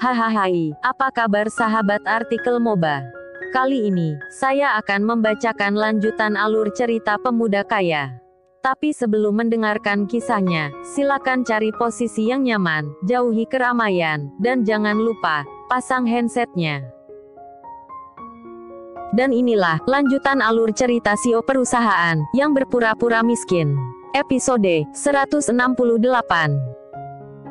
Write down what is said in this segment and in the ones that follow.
Hahaha, apa kabar sahabat artikel MOBA? Kali ini, saya akan membacakan lanjutan alur cerita pemuda kaya. Tapi sebelum mendengarkan kisahnya, silakan cari posisi yang nyaman, jauhi keramaian, dan jangan lupa, pasang handsetnya. Dan inilah, lanjutan alur cerita CEO perusahaan, yang berpura-pura miskin. Episode 168.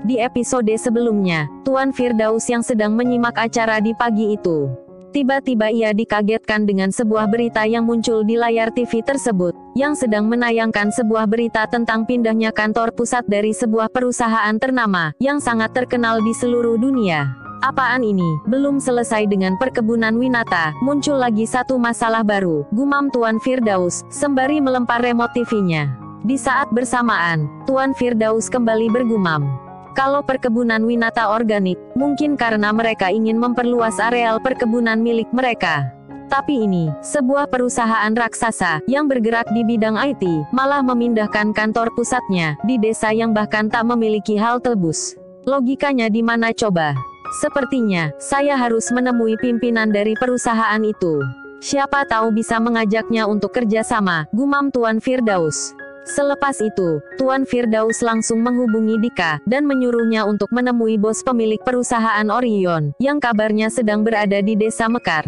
Di episode sebelumnya, Tuan Firdaus yang sedang menyimak acara di pagi itu. Tiba-tiba ia dikagetkan dengan sebuah berita yang muncul di layar TV tersebut, yang sedang menayangkan sebuah berita tentang pindahnya kantor pusat dari sebuah perusahaan ternama, yang sangat terkenal di seluruh dunia. Apaan ini? Belum selesai dengan perkebunan Winata, muncul lagi satu masalah baru, gumam Tuan Firdaus, sembari melempar remote TV-nya. Di saat bersamaan, Tuan Firdaus kembali bergumam. Kalau perkebunan Winata organik, mungkin karena mereka ingin memperluas areal perkebunan milik mereka. Tapi ini, sebuah perusahaan raksasa, yang bergerak di bidang IT, malah memindahkan kantor pusatnya, di desa yang bahkan tak memiliki halte bus. Logikanya di mana coba? Sepertinya, saya harus menemui pimpinan dari perusahaan itu. Siapa tahu bisa mengajaknya untuk kerjasama, gumam Tuan Firdaus. Selepas itu, Tuan Firdaus langsung menghubungi Dika, dan menyuruhnya untuk menemui bos pemilik perusahaan Orion, yang kabarnya sedang berada di desa Mekar.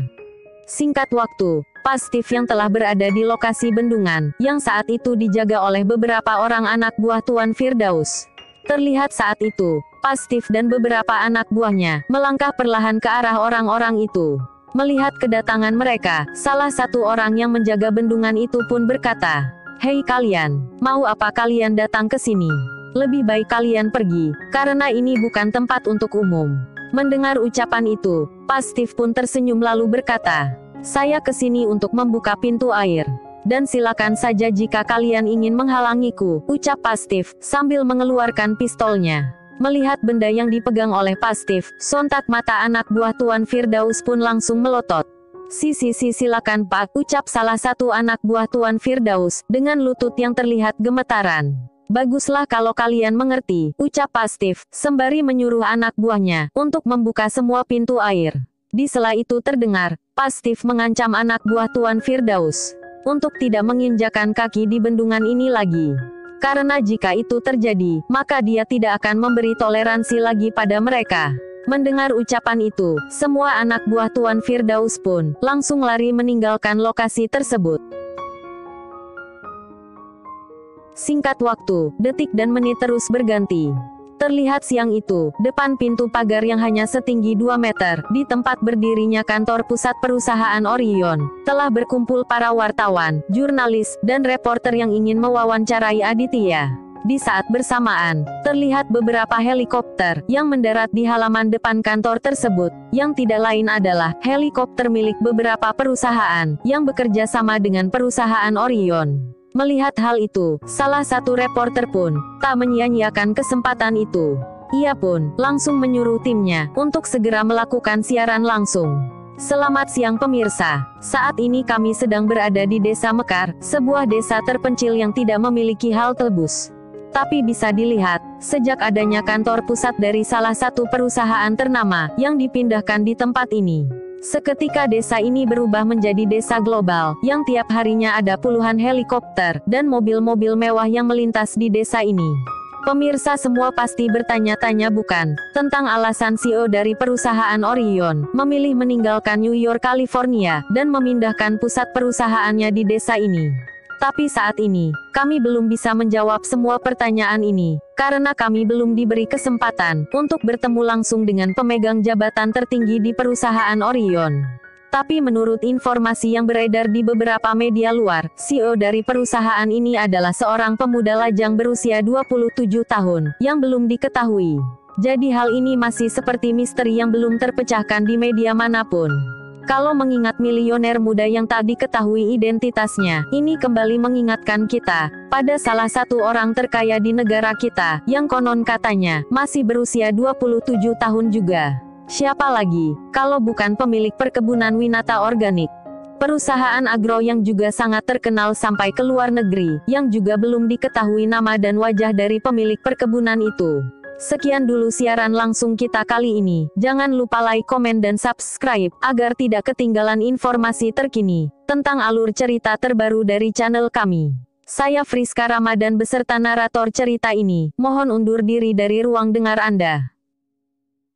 Singkat waktu, Pak Steve yang telah berada di lokasi bendungan, yang saat itu dijaga oleh beberapa orang anak buah Tuan Firdaus. Terlihat saat itu, Pak Steve dan beberapa anak buahnya, melangkah perlahan ke arah orang-orang itu. Melihat kedatangan mereka, salah satu orang yang menjaga bendungan itu pun berkata, "Hei kalian, mau apa kalian datang ke sini? Lebih baik kalian pergi, karena ini bukan tempat untuk umum." Mendengar ucapan itu, Pak Steve pun tersenyum lalu berkata, "Saya ke sini untuk membuka pintu air. Dan silakan saja jika kalian ingin menghalangiku," ucap Pak Steve, sambil mengeluarkan pistolnya. Melihat benda yang dipegang oleh Pak Steve, sontak mata anak buah Tuan Firdaus pun langsung melotot. Silakan Pak, ucap salah satu anak buah Tuan Firdaus, dengan lutut yang terlihat gemetaran. "Baguslah kalau kalian mengerti," ucap Pak Steve, sembari menyuruh anak buahnya, untuk membuka semua pintu air. Di sela itu terdengar, Pak Steve mengancam anak buah Tuan Firdaus, untuk tidak menginjakan kaki di bendungan ini lagi. Karena jika itu terjadi, maka dia tidak akan memberi toleransi lagi pada mereka. Mendengar ucapan itu, semua anak buah Tuan Firdaus pun langsung lari meninggalkan lokasi tersebut. Singkat waktu, detik dan menit terus berganti. Terlihat siang itu, depan pintu pagar yang hanya setinggi 2 meter, di tempat berdirinya kantor pusat perusahaan Orion, telah berkumpul para wartawan, jurnalis, dan reporter yang ingin mewawancarai Aditya. Di saat bersamaan, terlihat beberapa helikopter yang mendarat di halaman depan kantor tersebut, yang tidak lain adalah helikopter milik beberapa perusahaan yang bekerja sama dengan perusahaan Orion. Melihat hal itu, salah satu reporter pun tak menyia-nyiakan kesempatan itu. Ia pun langsung menyuruh timnya untuk segera melakukan siaran langsung. "Selamat siang pemirsa. Saat ini kami sedang berada di Desa Mekar, sebuah desa terpencil yang tidak memiliki halte bus. Tapi bisa dilihat, sejak adanya kantor pusat dari salah satu perusahaan ternama, yang dipindahkan di tempat ini, seketika desa ini berubah menjadi desa global, yang tiap harinya ada puluhan helikopter, dan mobil-mobil mewah yang melintas di desa ini." Pemirsa semua pasti bertanya-tanya bukan, tentang alasan CEO dari perusahaan Orion, memilih meninggalkan New York, California, dan memindahkan pusat perusahaannya di desa ini. Tapi saat ini, kami belum bisa menjawab semua pertanyaan ini, karena kami belum diberi kesempatan untuk bertemu langsung dengan pemegang jabatan tertinggi di perusahaan Orion. Tapi menurut informasi yang beredar di beberapa media luar, CEO dari perusahaan ini adalah seorang pemuda lajang berusia 27 tahun, yang belum diketahui. Jadi hal ini masih seperti misteri yang belum terpecahkan di media manapun. Kalau mengingat milioner muda yang tak diketahui identitasnya, ini kembali mengingatkan kita pada salah satu orang terkaya di negara kita, yang konon katanya masih berusia 27 tahun juga. Siapa lagi, kalau bukan pemilik perkebunan Winata Organik? Perusahaan agro yang juga sangat terkenal sampai ke luar negeri, yang juga belum diketahui nama dan wajah dari pemilik perkebunan itu. Sekian dulu siaran langsung kita kali ini. Jangan lupa like, komen, dan subscribe, agar tidak ketinggalan informasi terkini tentang alur cerita terbaru dari channel kami. Saya Friska Ramadan beserta narator cerita ini, mohon undur diri dari ruang dengar Anda.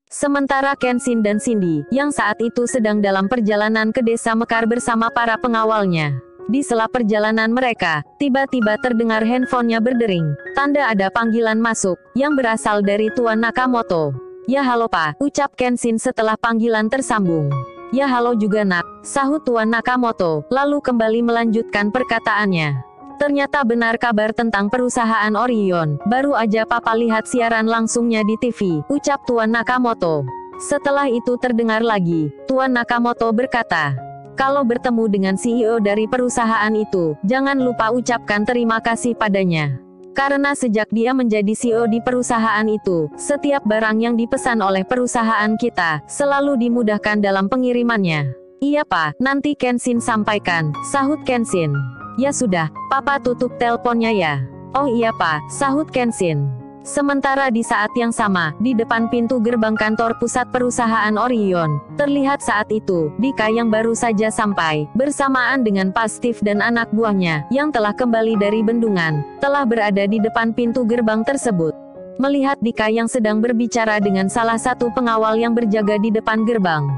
Sementara Kenshin dan Cindy, yang saat itu sedang dalam perjalanan ke desa Mekar bersama para pengawalnya. Di sela perjalanan mereka, tiba-tiba terdengar handphonenya berdering. Tanda ada panggilan masuk, yang berasal dari Tuan Nakamoto. "Ya halo Pak," ucap Kenshin setelah panggilan tersambung. "Ya halo juga nak," sahut Tuan Nakamoto, lalu kembali melanjutkan perkataannya. "Ternyata benar kabar tentang perusahaan Orion, baru aja Papa lihat siaran langsungnya di TV," ucap Tuan Nakamoto. Setelah itu terdengar lagi, Tuan Nakamoto berkata, "Kalau bertemu dengan CEO dari perusahaan itu, jangan lupa ucapkan terima kasih padanya. Karena sejak dia menjadi CEO di perusahaan itu, setiap barang yang dipesan oleh perusahaan kita, selalu dimudahkan dalam pengirimannya." "Iya Pak, nanti Kenshin sampaikan," sahut Kenshin. "Ya sudah, Papa tutup teleponnya ya." "Oh iya Pak," sahut Kenshin. Sementara di saat yang sama, di depan pintu gerbang kantor pusat perusahaan Orion, terlihat saat itu, Dika yang baru saja sampai, bersamaan dengan Pak Steve dan anak buahnya, yang telah kembali dari bendungan, telah berada di depan pintu gerbang tersebut. Melihat Dika yang sedang berbicara dengan salah satu pengawal yang berjaga di depan gerbang,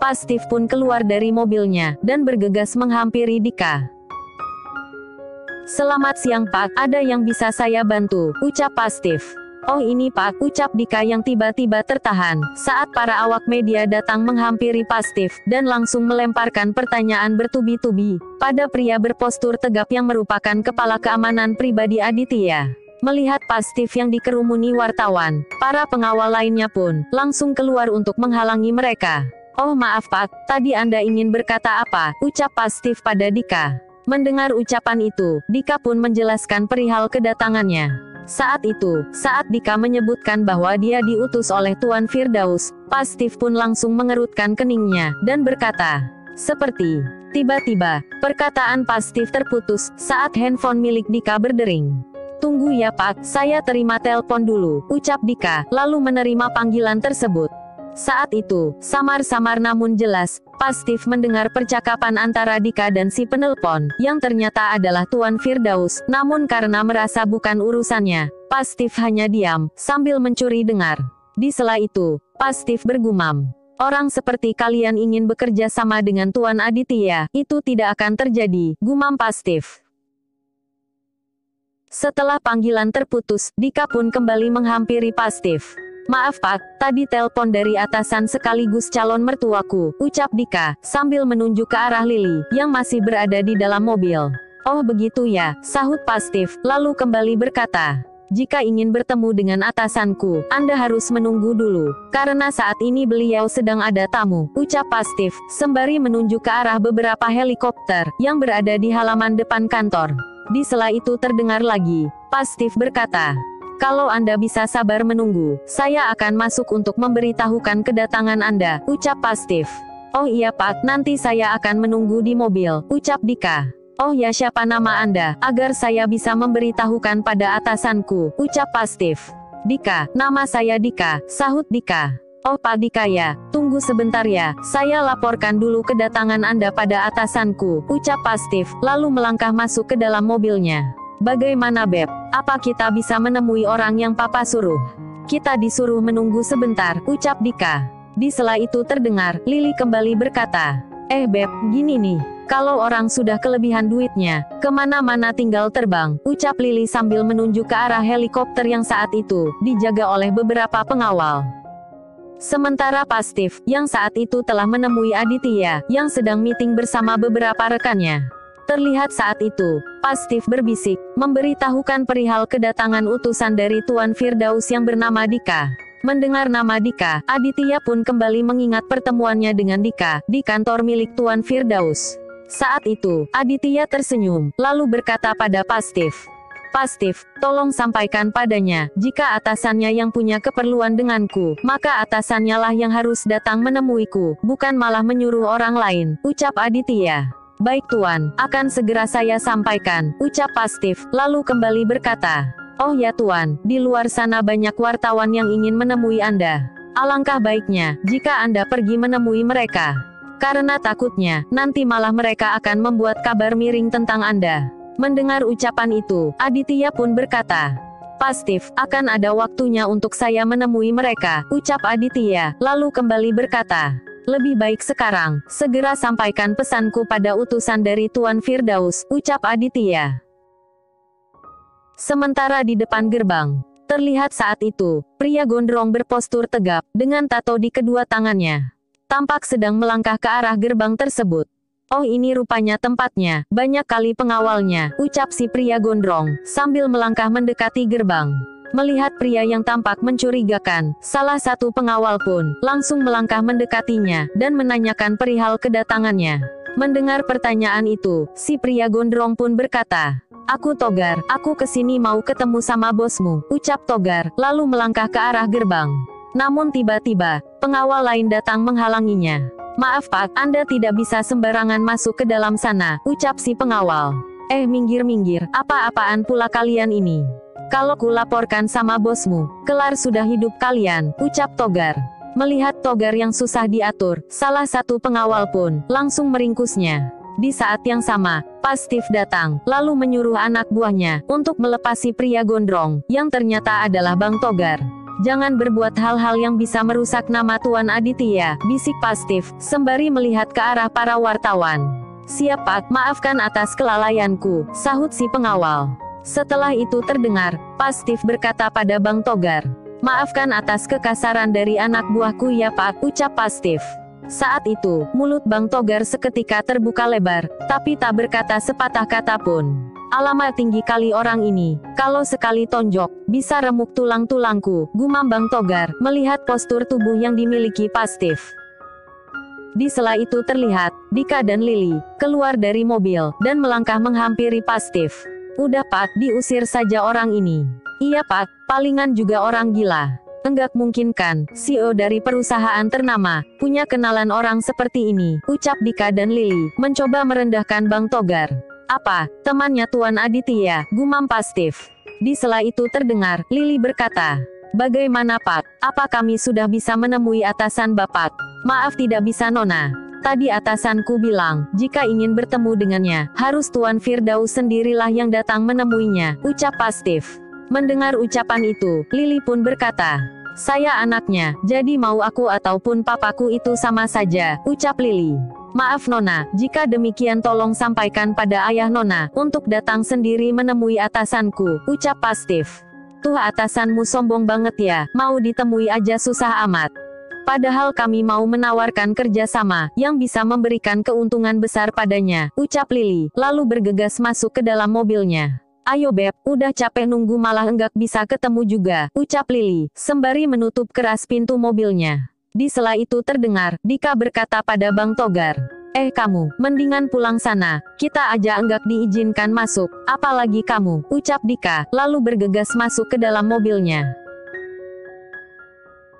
Pak Steve pun keluar dari mobilnya, dan bergegas menghampiri Dika. "Selamat siang Pak, ada yang bisa saya bantu?" ucap Pak Steve. "Oh ini Pak," ucap Dika yang tiba-tiba tertahan, saat para awak media datang menghampiri Pak Steve, dan langsung melemparkan pertanyaan bertubi-tubi, pada pria berpostur tegap yang merupakan kepala keamanan pribadi Aditya. Melihat Pak Steve yang dikerumuni wartawan, para pengawal lainnya pun, langsung keluar untuk menghalangi mereka. "Oh maaf Pak, tadi Anda ingin berkata apa?" ucap Pak Steve pada Dika. Mendengar ucapan itu, Dika pun menjelaskan perihal kedatangannya. Saat itu, saat Dika menyebutkan bahwa dia diutus oleh Tuan Firdaus, Pak Steve pun langsung mengerutkan keningnya, dan berkata, "Seperti." Tiba-tiba, perkataan Pak Steve terputus, saat handphone milik Dika berdering. "Tunggu ya Pak, saya terima telepon dulu," ucap Dika, lalu menerima panggilan tersebut. Saat itu, samar-samar namun jelas, Pak Steve mendengar percakapan antara Dika dan si penelpon, yang ternyata adalah Tuan Firdaus, namun karena merasa bukan urusannya, Pak Steve hanya diam, sambil mencuri dengar. Di sela itu, Pak Steve bergumam, "Orang seperti kalian ingin bekerja sama dengan Tuan Aditya, itu tidak akan terjadi," gumam Pak Steve. Setelah panggilan terputus, Dika pun kembali menghampiri Pak Steve. "Maaf Pak, tadi telepon dari atasan sekaligus calon mertuaku," ucap Dika, sambil menunjuk ke arah Lily, yang masih berada di dalam mobil. "Oh begitu ya," sahut Pak Steve, lalu kembali berkata, "Jika ingin bertemu dengan atasanku, Anda harus menunggu dulu, karena saat ini beliau sedang ada tamu," ucap Pak Steve, sembari menunjuk ke arah beberapa helikopter, yang berada di halaman depan kantor. Di sela itu terdengar lagi, Pak Steve berkata, "Kalau Anda bisa sabar menunggu, saya akan masuk untuk memberitahukan kedatangan Anda," ucap Pak Steve. "Oh iya Pak, nanti saya akan menunggu di mobil," ucap Dika. "Oh ya siapa nama Anda, agar saya bisa memberitahukan pada atasanku," ucap Pak Steve. "Dika, nama saya Dika," sahut Dika. "Oh Pak Dika ya, tunggu sebentar ya, saya laporkan dulu kedatangan Anda pada atasanku," ucap Pak Steve, lalu melangkah masuk ke dalam mobilnya. "Bagaimana Beb? Apa kita bisa menemui orang yang Papa suruh?" "Kita disuruh menunggu sebentar," ucap Dika. Di sela itu terdengar, Lily kembali berkata, Beb, gini nih, kalau orang sudah kelebihan duitnya, kemana-mana tinggal terbang," ucap Lily sambil menunjuk ke arah helikopter yang saat itu, dijaga oleh beberapa pengawal. Sementara Pak Steve, yang saat itu telah menemui Aditya, yang sedang meeting bersama beberapa rekannya. Terlihat saat itu, Pak Steve berbisik, memberitahukan perihal kedatangan utusan dari Tuan Firdaus yang bernama Dika. Mendengar nama Dika, Aditya pun kembali mengingat pertemuannya dengan Dika, di kantor milik Tuan Firdaus. Saat itu, Aditya tersenyum, lalu berkata pada Pak Steve, "Pak Steve, tolong sampaikan padanya, jika atasannya yang punya keperluan denganku, maka atasannya lah yang harus datang menemuiku, bukan malah menyuruh orang lain," ucap Aditya. "Baik Tuan, akan segera saya sampaikan," ucap Pak Steve, lalu kembali berkata, Oh ya Tuan, di luar sana banyak wartawan yang ingin menemui Anda. Alangkah baiknya, jika Anda pergi menemui mereka. Karena takutnya, nanti malah mereka akan membuat kabar miring tentang Anda. Mendengar ucapan itu, Aditya pun berkata, "Pasti, akan ada waktunya untuk saya menemui mereka," ucap Aditya, lalu kembali berkata, "Lebih baik sekarang, segera sampaikan pesanku pada utusan dari Tuan Firdaus," ucap Aditya. Sementara di depan gerbang, terlihat saat itu, pria gondrong berpostur tegap, dengan tato di kedua tangannya. Tampak sedang melangkah ke arah gerbang tersebut. "Oh ini rupanya tempatnya, banyak kali pengawalnya," ucap si pria gondrong, sambil melangkah mendekati gerbang. Melihat pria yang tampak mencurigakan, salah satu pengawal pun, langsung melangkah mendekatinya, dan menanyakan perihal kedatangannya. Mendengar pertanyaan itu, si pria gondrong pun berkata, "Aku Togar, aku kesini mau ketemu sama bosmu," ucap Togar, lalu melangkah ke arah gerbang. Namun tiba-tiba, pengawal lain datang menghalanginya. "Maaf Pak, Anda tidak bisa sembarangan masuk ke dalam sana," ucap si pengawal. Minggir-minggir, apa-apaan pula kalian ini? Kalau kulaporkan sama bosmu, kelar sudah hidup kalian," ucap Togar. Melihat Togar yang susah diatur, salah satu pengawal pun, langsung meringkusnya. Di saat yang sama, Pastif datang, lalu menyuruh anak buahnya, untuk melepasi pria gondrong, yang ternyata adalah Bang Togar. "Jangan berbuat hal-hal yang bisa merusak nama Tuan Aditya," bisik Pastif, sembari melihat ke arah para wartawan. "Siap Pak, maafkan atas kelalaianku," sahut si pengawal. Setelah itu terdengar, Pastif berkata pada Bang Togar, "Maafkan atas kekasaran dari anak buahku ya Pak," ucap Pastif. Saat itu, mulut Bang Togar seketika terbuka lebar, tapi tak berkata sepatah kata pun. "Alamak tinggi kali orang ini, kalau sekali tonjok, bisa remuk tulang-tulangku," gumam Bang Togar, melihat postur tubuh yang dimiliki Pastif. Di sela itu terlihat, Dika dan Lily, keluar dari mobil, dan melangkah menghampiri Pastif. "Udah Pak, diusir saja orang ini." "Iya Pak, palingan juga orang gila." "Enggak mungkin kan, CEO dari perusahaan ternama, punya kenalan orang seperti ini," ucap Dika dan Lily, mencoba merendahkan Bang Togar. "Apa, temannya Tuan Aditya?" gumam Pastif. Di sela itu terdengar, Lily berkata, "Bagaimana Pak, apa kami sudah bisa menemui atasan Bapak?" "Maaf tidak bisa Nona. Tadi atasanku bilang, jika ingin bertemu dengannya, harus Tuan Firdaus sendirilah yang datang menemuinya," ucap Pastif. Mendengar ucapan itu, Lily pun berkata, "Saya anaknya, jadi mau aku ataupun papaku itu sama saja," ucap Lily. "Maaf Nona, jika demikian tolong sampaikan pada ayah Nona, untuk datang sendiri menemui atasanku," ucap Pastif. "Tuh atasanmu sombong banget ya, mau ditemui aja susah amat. Padahal kami mau menawarkan kerjasama, yang bisa memberikan keuntungan besar padanya," ucap Lily, lalu bergegas masuk ke dalam mobilnya. "Ayo Beb, udah capek nunggu malah enggak bisa ketemu juga," ucap Lily, sembari menutup keras pintu mobilnya. Di sela itu terdengar, Dika berkata pada Bang Togar, Kamu, mendingan pulang sana, kita aja enggak diizinkan masuk, apalagi kamu," ucap Dika, lalu bergegas masuk ke dalam mobilnya.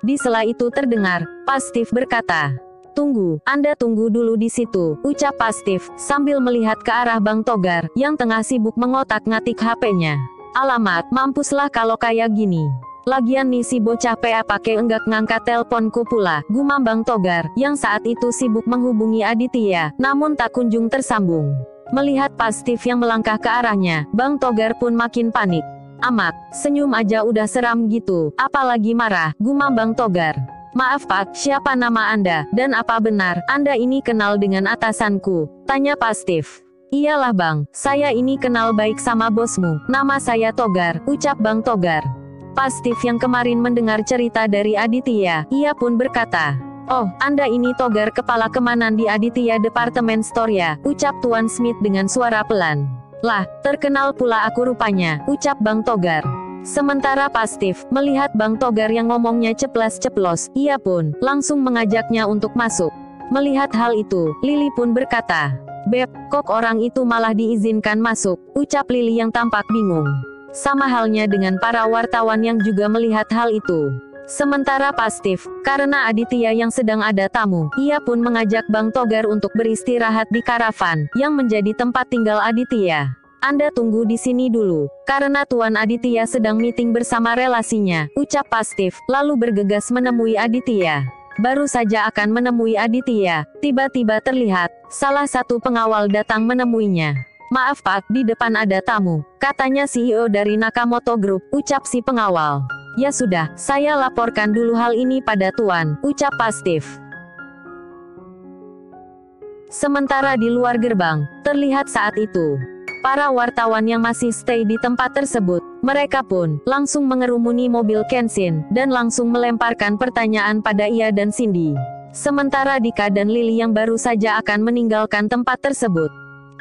Di sela itu terdengar, Pastif berkata, "Tunggu, Anda tunggu dulu di situ," ucap Pastif, sambil melihat ke arah Bang Togar, yang tengah sibuk mengotak-ngatik HP-nya. "Alamak, mampuslah kalau kayak gini. Lagian nih si bocah PA pakai enggak ngangkat teleponku pula," gumam Bang Togar, yang saat itu sibuk menghubungi Aditya, namun tak kunjung tersambung. Melihat Pastif yang melangkah ke arahnya, Bang Togar pun makin panik. "Amak, senyum aja udah seram gitu, apalagi marah," gumam Bang Togar. "Maaf Pak, siapa nama Anda, dan apa benar, Anda ini kenal dengan atasanku?" tanya Pastif. "Iyalah Bang, saya ini kenal baik sama bosmu, nama saya Togar," ucap Bang Togar. Pastif yang kemarin mendengar cerita dari Aditya, ia pun berkata, "Oh, Anda ini Togar kepala kemanan di Aditya Department Store ya," ucap Tuan Smith dengan suara pelan. "Lah, terkenal pula aku rupanya," ucap Bang Togar. Sementara Pastif, melihat Bang Togar yang ngomongnya ceplas-ceplos, ia pun, langsung mengajaknya untuk masuk. Melihat hal itu, Lily pun berkata, "Beb, kok orang itu malah diizinkan masuk?" ucap Lily yang tampak bingung. Sama halnya dengan para wartawan yang juga melihat hal itu. Sementara Pastif, karena Aditya yang sedang ada tamu, ia pun mengajak Bang Togar untuk beristirahat di karavan, yang menjadi tempat tinggal Aditya. Anda tunggu di sini dulu, karena Tuan Aditya sedang meeting bersama relasinya, ucap Pastif, lalu bergegas menemui Aditya. Baru saja akan menemui Aditya, tiba-tiba terlihat, salah satu pengawal datang menemuinya. Maaf Pak, di depan ada tamu, katanya CEO dari Nakamoto Group, ucap si pengawal. Ya sudah, saya laporkan dulu hal ini pada Tuan, ucap Pastif. Sementara di luar gerbang, terlihat saat itu, para wartawan yang masih stay di tempat tersebut, mereka pun langsung mengerumuni mobil Kenshin, dan langsung melemparkan pertanyaan pada ia dan Cindy. Sementara Dika dan Lily yang baru saja akan meninggalkan tempat tersebut.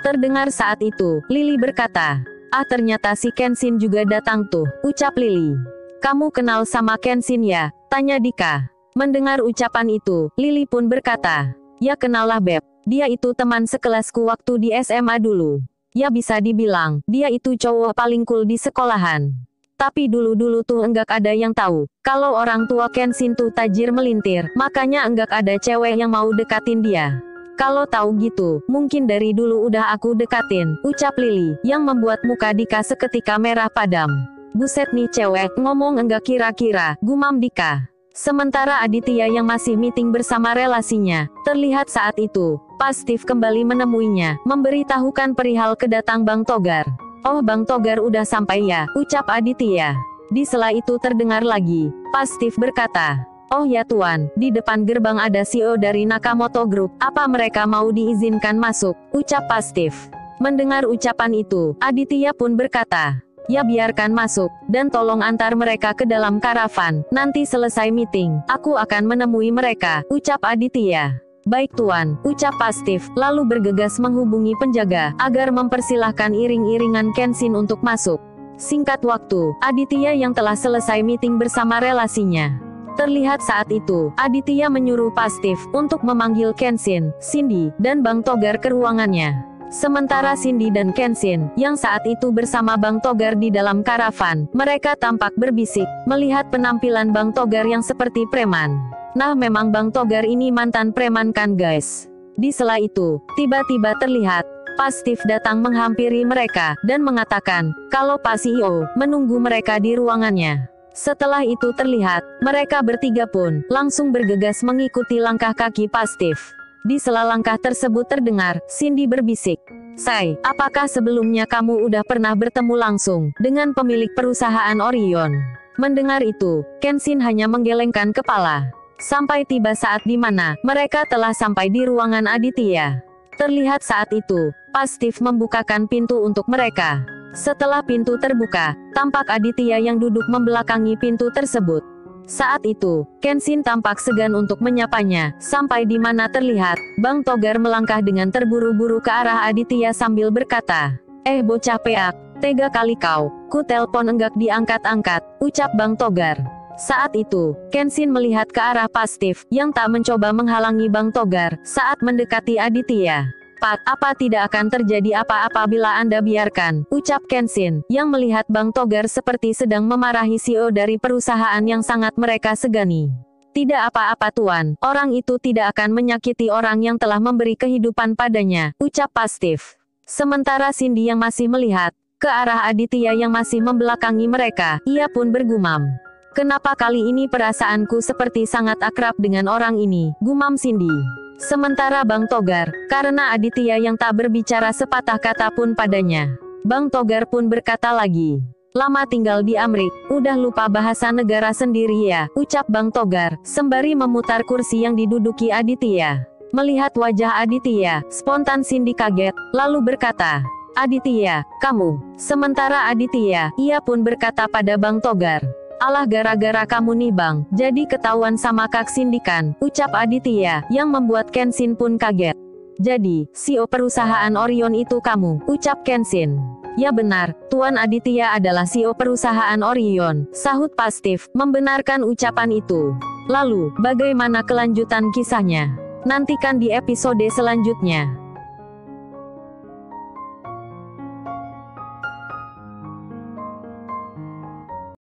Terdengar saat itu, Lily berkata, "Ah ternyata si Kenshin juga datang tuh," ucap Lily. "Kamu kenal sama Kenshin ya?" tanya Dika. Mendengar ucapan itu, Lily pun berkata, "Ya kenal lah Beb, dia itu teman sekelasku waktu di SMA dulu. Ya bisa dibilang, dia itu cowok paling cool di sekolahan. Tapi dulu-dulu tuh enggak ada yang tahu, kalau orang tua Kenshin tuh tajir melintir, makanya enggak ada cewek yang mau dekatin dia. Kalau tahu gitu, mungkin dari dulu udah aku dekatin," ucap Lily, yang membuat muka Dika seketika merah padam. "Buset nih cewek, ngomong enggak kira-kira," gumam Dika. Sementara Aditya yang masih meeting bersama relasinya, terlihat saat itu, Pastif kembali menemuinya, memberitahukan perihal kedatang Bang Togar. "Oh Bang Togar udah sampai ya," ucap Aditya. Di sela itu terdengar lagi, Pastif berkata, "Oh ya Tuan, di depan gerbang ada CEO dari Nakamoto Group, apa mereka mau diizinkan masuk?" ucap Pastif. Mendengar ucapan itu, Aditya pun berkata, "Ya biarkan masuk, dan tolong antar mereka ke dalam karavan, nanti selesai meeting, aku akan menemui mereka," ucap Aditya. "Baik Tuan," ucap Pastif, lalu bergegas menghubungi penjaga, agar mempersilahkan iring-iringan Kenshin untuk masuk. Singkat waktu, Aditya yang telah selesai meeting bersama relasinya. Terlihat saat itu, Aditya menyuruh Pastif untuk memanggil Kenshin, Cindy, dan Bang Togar ke ruangannya. Sementara Cindy dan Kenshin, yang saat itu bersama Bang Togar di dalam karavan, mereka tampak berbisik, melihat penampilan Bang Togar yang seperti preman. Nah memang Bang Togar ini mantan preman kan guys. Di sela itu, tiba-tiba terlihat, Pastif datang menghampiri mereka, dan mengatakan, kalau Pak CEO, menunggu mereka di ruangannya. Setelah itu terlihat, mereka bertiga pun, langsung bergegas mengikuti langkah kaki Pastif. Di sela langkah tersebut terdengar, Cindy berbisik, "Say, apakah sebelumnya kamu udah pernah bertemu langsung, dengan pemilik perusahaan Orion?" Mendengar itu, Kenshin hanya menggelengkan kepala. Sampai tiba saat di mana, mereka telah sampai di ruangan Aditya. Terlihat saat itu, Pastif membukakan pintu untuk mereka. Setelah pintu terbuka, tampak Aditya yang duduk membelakangi pintu tersebut. Saat itu, Kenshin tampak segan untuk menyapanya, sampai di mana terlihat, Bang Togar melangkah dengan terburu-buru ke arah Aditya sambil berkata, Bocah peak, tega kali kau, ku telpon enggak diangkat-angkat," ucap Bang Togar. Saat itu, Kenshin melihat ke arah Pastif, yang tak mencoba menghalangi Bang Togar, saat mendekati Aditya. "Pak, apa tidak akan terjadi apa-apa bila Anda biarkan," ucap Kenshin, yang melihat Bang Togar seperti sedang memarahi CEO dari perusahaan yang sangat mereka segani. "Tidak apa-apa Tuan, orang itu tidak akan menyakiti orang yang telah memberi kehidupan padanya," ucap Pastif. Sementara Cindy yang masih melihat ke arah Aditya yang masih membelakangi mereka, ia pun bergumam, "Kenapa kali ini perasaanku seperti sangat akrab dengan orang ini," gumam Cindy. Sementara Bang Togar, karena Aditya yang tak berbicara sepatah kata pun padanya, Bang Togar pun berkata lagi, "Lama tinggal di Amrik, udah lupa bahasa negara sendiri ya," ucap Bang Togar, sembari memutar kursi yang diduduki Aditya. Melihat wajah Aditya, spontan Cindy kaget, lalu berkata, "Aditya, kamu." Sementara Aditya, ia pun berkata pada Bang Togar, "Alah gara-gara kamu nih Bang, jadi ketahuan sama Kak Cindy kan," ucap Aditya, yang membuat Kenshin pun kaget. "Jadi, CEO perusahaan Orion itu kamu," ucap Kenshin. "Ya benar, Tuan Aditya adalah CEO perusahaan Orion," sahut Pastif, membenarkan ucapan itu. Lalu, bagaimana kelanjutan kisahnya? Nantikan di episode selanjutnya.